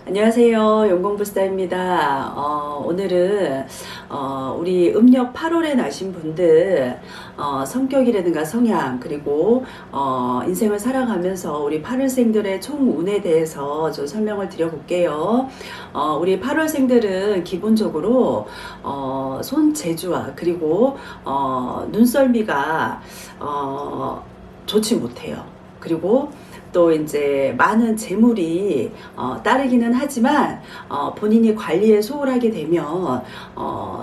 안녕하세요. 용공부스타입니다. 오늘은 우리 음력 8월에 나신 분들 성격이라든가 성향 그리고 인생을 살아가면서 우리 8월생들의 총운에 대해서 좀 설명을 드려볼게요. 우리 8월생들은 기본적으로 손재주와 그리고 눈썰미가 좋지 못해요. 그리고 또 이제 많은 재물이 따르기는 하지만 본인이 관리에 소홀하게 되면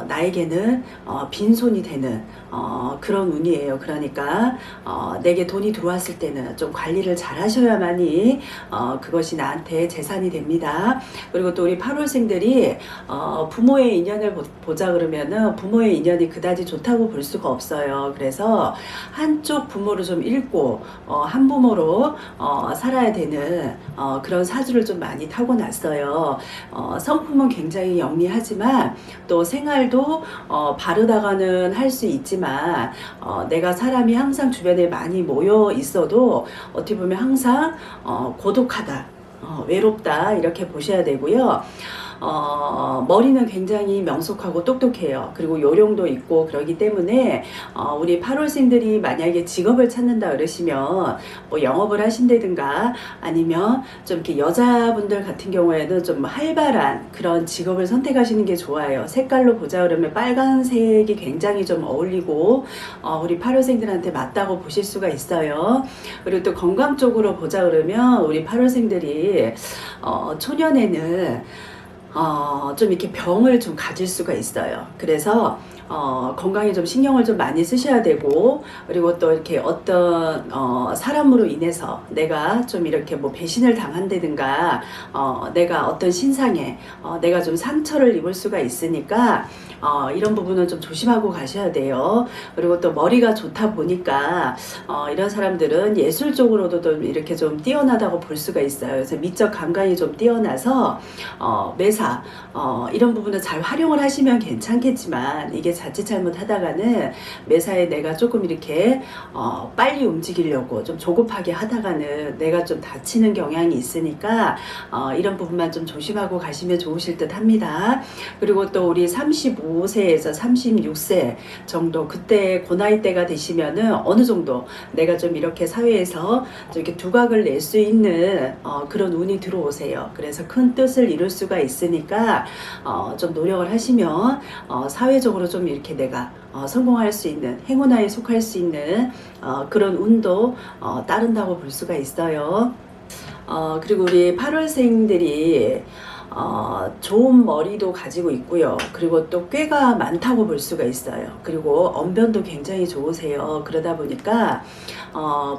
나에게는 빈손이 되는 그런 운이에요. 그러니까 내게 돈이 들어왔을 때는 좀 관리를 잘 하셔야만이 그것이 나한테 재산이 됩니다. 그리고 또 우리 8월생들이 부모의 인연을 보자 그러면은 부모의 인연이 그다지 좋다고 볼 수가 없어요. 그래서 한쪽 부모를 좀 잃고 한부모로 살아야 되는 그런 사주를 좀 많이 타고났어요. 성품은 굉장히 영리하지만 또 생활도 바르다가는 할 수 있지만 내가 사람이 항상 주변에 많이 모여 있어도 어떻게 보면 항상 고독하다, 외롭다 이렇게 보셔야 되고요. 머리는 굉장히 명석하고 똑똑해요. 그리고 요령도 있고 그러기 때문에 우리 8월생들이 만약에 직업을 찾는다 그러시면 뭐 영업을 하신다든가 아니면 좀 이렇게 여자분들 같은 경우에는 좀 활발한 그런 직업을 선택하시는 게 좋아요. 색깔로 보자 그러면 빨간색이 굉장히 좀 어울리고 우리 8월생들한테 맞다고 보실 수가 있어요. 그리고 또 건강 쪽으로 보자 그러면 우리 8월생들이 초년에는 좀 이렇게 병을 좀 가질 수가 있어요. 그래서 건강에 좀 신경을 좀 많이 쓰셔야 되고, 그리고 또 이렇게 어떤 사람으로 인해서 내가 좀 이렇게 뭐 배신을 당한다든가 내가 어떤 신상에 내가 좀 상처를 입을 수가 있으니까 이런 부분은 좀 조심하고 가셔야 돼요. 그리고 또 머리가 좋다 보니까 이런 사람들은 예술적으로도 좀 이렇게 좀 뛰어나다고 볼 수가 있어요. 그래서 미적 감각이 좀 뛰어나서 매사 이런 부분을 잘 활용을 하시면 괜찮겠지만 이게 자칫 잘못하다가는 매사에 내가 조금 이렇게 빨리 움직이려고 좀 조급하게 하다가는 내가 좀 다치는 경향이 있으니까 이런 부분만 좀 조심하고 가시면 좋으실 듯 합니다. 그리고 또 우리 35세에서 36세 정도 그때 그 나이 때가 되시면은 어느 정도 내가 좀 이렇게 사회에서 좀 이렇게 두각을 낼 수 있는 그런 운이 들어오세요. 그래서 큰 뜻을 이룰 수가 있으니까 좀 노력을 하시면 사회적으로 좀 이렇게 내가 성공할 수 있는 행운아에 속할 수 있는 그런 운도 따른다고 볼 수가 있어요. 그리고 우리 8월생들이 좋은 머리도 가지고 있고요. 그리고 또 꾀가 많다고 볼 수가 있어요. 그리고 언변도 굉장히 좋으세요. 그러다 보니까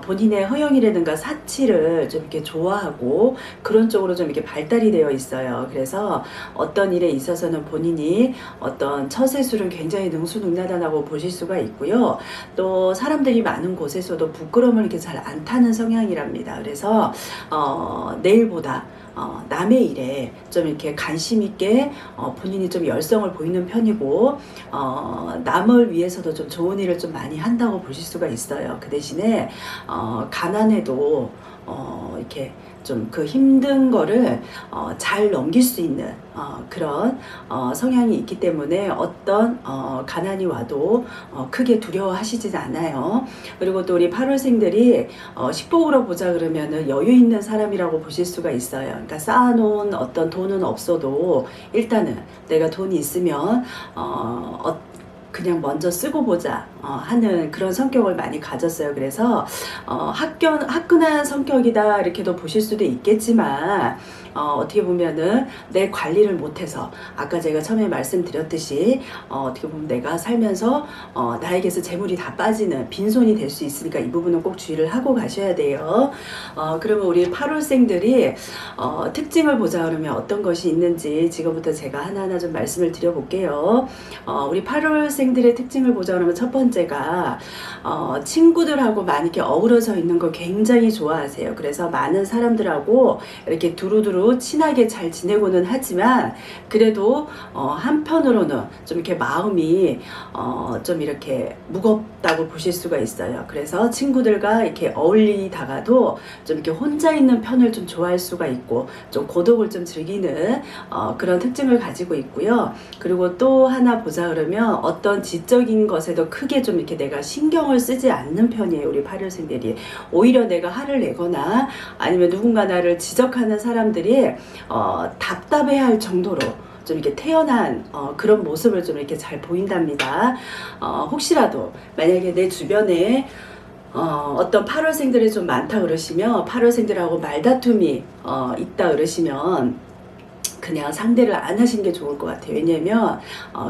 본인의 허영이라든가 사치를 좀 이렇게 좋아하고 그런 쪽으로 좀 이렇게 발달이 되어 있어요. 그래서 어떤 일에 있어서는 본인이 어떤 처세술은 굉장히 능수능란하다고 보실 수가 있고요. 또 사람들이 많은 곳에서도 부끄러움을 이렇게 잘 안 타는 성향이랍니다. 그래서 내일보다 남의 일에 좀 이렇게 관심 있게 본인이 좀 열성을 보이는 편이고 남을 위해서도 좀 좋은 일을 좀 많이 한다고 보실 수가 있어요. 그 대신에 가난해도 이렇게 좀 그 힘든 거를 잘 넘길 수 있는 그런 성향이 있기 때문에 어떤 가난이 와도 크게 두려워하시진 않아요. 그리고 또 우리 8월생들이 식복으로 보자 그러면은 여유 있는 사람이라고 보실 수가 있어요. 그러니까 쌓아놓은 어떤 돈은 없어도 일단은 내가 돈이 있으면 그냥 먼저 쓰고 보자 하는 그런 성격을 많이 가졌어요. 그래서 화끈한 성격이다 이렇게도 보실 수도 있겠지만 어떻게 보면은 내 관리를 못해서 아까 제가 처음에 말씀드렸듯이 어떻게 보면 내가 살면서 나에게서 재물이 다 빠지는 빈손이 될 수 있으니까 이 부분은 꼭 주의를 하고 가셔야 돼요. 그러면 우리 8월생들이 특징을 보자 그러면 어떤 것이 있는지 지금부터 제가 하나하나 좀 말씀을 드려볼게요. 우리 8월생들의 특징을 보자 그러면 첫 번째 문제가 친구들하고 많이 이렇게 어우러져 있는 걸 굉장히 좋아하세요. 그래서 많은 사람들하고 이렇게 두루두루 친하게 잘 지내고는 하지만 그래도 한편으로는 좀 이렇게 마음이 좀 이렇게 무겁다고 보실 수가 있어요. 그래서 친구들과 이렇게 어울리다가도 좀 이렇게 혼자 있는 편을 좀 좋아할 수가 있고 좀 고독을 좀 즐기는 그런 특징을 가지고 있고요. 그리고 또 하나 보자 그러면 어떤 지적인 것에도 크게 좀 이렇게 내가 신경을 쓰지 않는 편이에요. 우리 8월생들이 오히려 내가 화를 내거나 아니면 누군가 나를 지적하는 사람들이 답답해할 정도로 좀 이렇게 태연한 그런 모습을 좀 이렇게 잘 보인답니다. 혹시라도 만약에 내 주변에 어떤 8월생들이 좀 많다 그러시면 8월생들하고 말다툼이 있다 그러시면 그냥 상대를 안 하시는 게 좋을 것 같아요. 왜냐면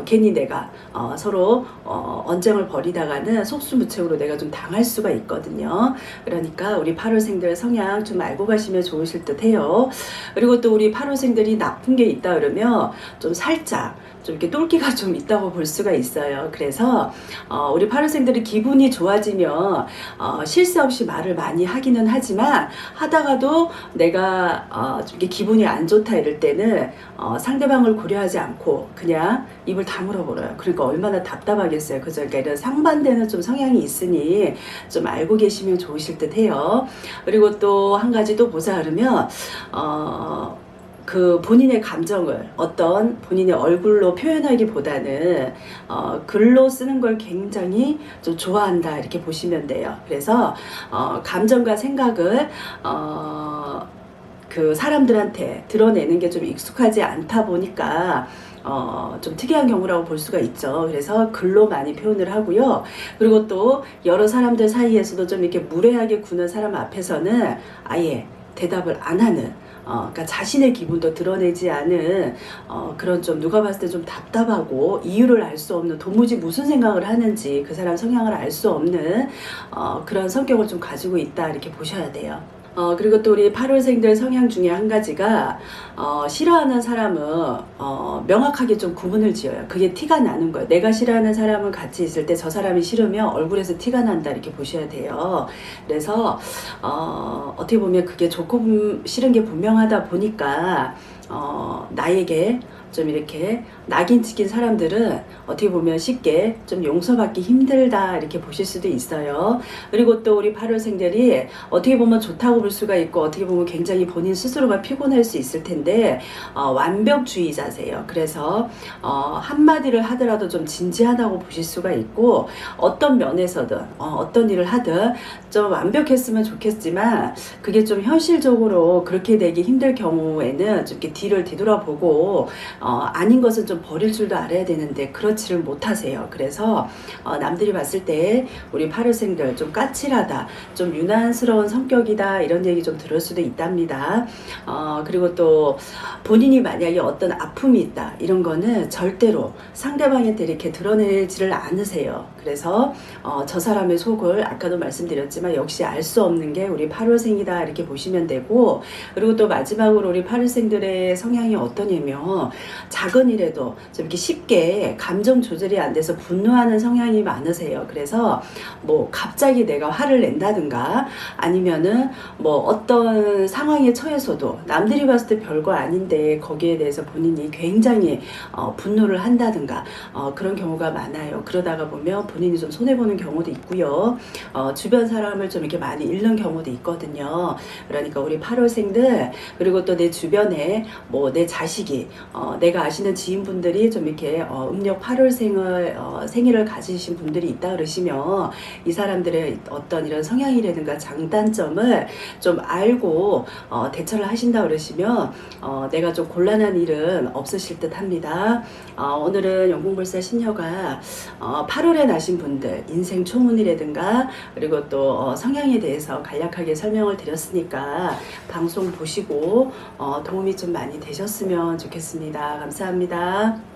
괜히 내가 서로 언쟁을 벌이다가는 속수무책으로 내가 좀 당할 수가 있거든요. 그러니까 우리 8월생들 성향 좀 알고 가시면 좋으실 듯 해요. 그리고 또 우리 8월생들이 나쁜 게 있다 그러면 좀 살짝 좀 이렇게 똘끼가 좀 있다고 볼 수가 있어요. 그래서 우리 8월생들이 기분이 좋아지면 실수 없이 말을 많이 하기는 하지만 하다가도 내가 좀 이렇게 기분이 안 좋다 이럴 때는 상대방을 고려하지 않고 그냥 입을 다물어 버려요. 그러니까 얼마나 답답하겠어요. 그죠? 그러니까 이런 상반되는 좀 성향이 있으니 좀 알고 계시면 좋으실 듯 해요. 그리고 또 한 가지 또 보자 그러면 그 본인의 감정을 어떤 본인의 얼굴로 표현하기보다는 글로 쓰는 걸 굉장히 좀 좋아한다 이렇게 보시면 돼요. 그래서 감정과 생각을 그 사람들한테 드러내는 게 좀 익숙하지 않다 보니까 좀 특이한 경우라고 볼 수가 있죠. 그래서 글로 많이 표현을 하고요. 그리고 또 여러 사람들 사이에서도 좀 이렇게 무례하게 구는 사람 앞에서는 아예 대답을 안 하는 그러니까 자신의 기분도 드러내지 않은 그런 좀 누가 봤을 때 좀 답답하고 이유를 알 수 없는 도무지 무슨 생각을 하는지 그 사람 성향을 알 수 없는 그런 성격을 좀 가지고 있다 이렇게 보셔야 돼요. 그리고 또 우리 8월생들 성향 중에 한 가지가 싫어하는 사람은 명확하게 좀 구분을 지어요. 그게 티가 나는 거예요. 내가 싫어하는 사람은 같이 있을 때 저 사람이 싫으면 얼굴에서 티가 난다 이렇게 보셔야 돼요. 그래서 어떻게 보면 그게 좋고 싫은 게 분명하다 보니까 나에게 좀 이렇게 낙인 찍힌 사람들은 어떻게 보면 쉽게 좀 용서받기 힘들다 이렇게 보실 수도 있어요. 그리고 또 우리 8월생들이 어떻게 보면 좋다고 볼 수가 있고 어떻게 보면 굉장히 본인 스스로가 피곤할 수 있을 텐데 완벽주의자세요. 그래서 한마디를 하더라도 좀 진지하다고 보실 수가 있고 어떤 면에서든 어떤 일을 하든 좀 완벽했으면 좋겠지만 그게 좀 현실적으로 그렇게 되기 힘들 경우에는 좀 이렇게 뒤를 뒤돌아보고 아닌 것은 좀 버릴 줄도 알아야 되는데 그렇지를 못하세요. 그래서 남들이 봤을 때 우리 8월생들 좀 까칠하다, 좀 유난스러운 성격이다 이런 얘기 좀 들을 수도 있답니다. 그리고 또 본인이 만약에 어떤 아픔이 있다 이런 거는 절대로 상대방한테 이렇게 드러내지를 않으세요. 그래서 저 사람의 속을 아까도 말씀드렸지만 역시 알 수 없는 게 우리 8월생이다 이렇게 보시면 되고 그리고 또 마지막으로 우리 8월생들의 성향이 어떠냐면 작은 일에도 좀 이렇게 쉽게 감정 조절이 안 돼서 분노하는 성향이 많으세요. 그래서 뭐 갑자기 내가 화를 낸다든가 아니면은 뭐 어떤 상황에 처해서도 남들이 봤을 때 별거 아닌데 거기에 대해서 본인이 굉장히 분노를 한다든가 그런 경우가 많아요. 그러다가 보면 본인이 좀 손해보는 경우도 있고요. 주변 사람을 좀 이렇게 많이 잃는 경우도 있거든요. 그러니까 우리 8월생들 그리고 또 내 주변에 뭐 내 자식이 내가 아시는 지인분들이 좀 이렇게 음력 8월생을 생일을 가지신 분들이 있다 그러시면 이 사람들의 어떤 이런 성향이라든가 장단점을 좀 알고 대처를 하신다 그러시면 내가 좀 곤란한 일은 없으실 듯 합니다. 오늘은 영궁불사 신녀가 8월에 나신 분들 인생 초문이라든가 그리고 또 성향에 대해서 간략하게 설명을 드렸으니까 방송 보시고 도움이 좀 많이 되셨으면 좋겠습니다. 감사합니다.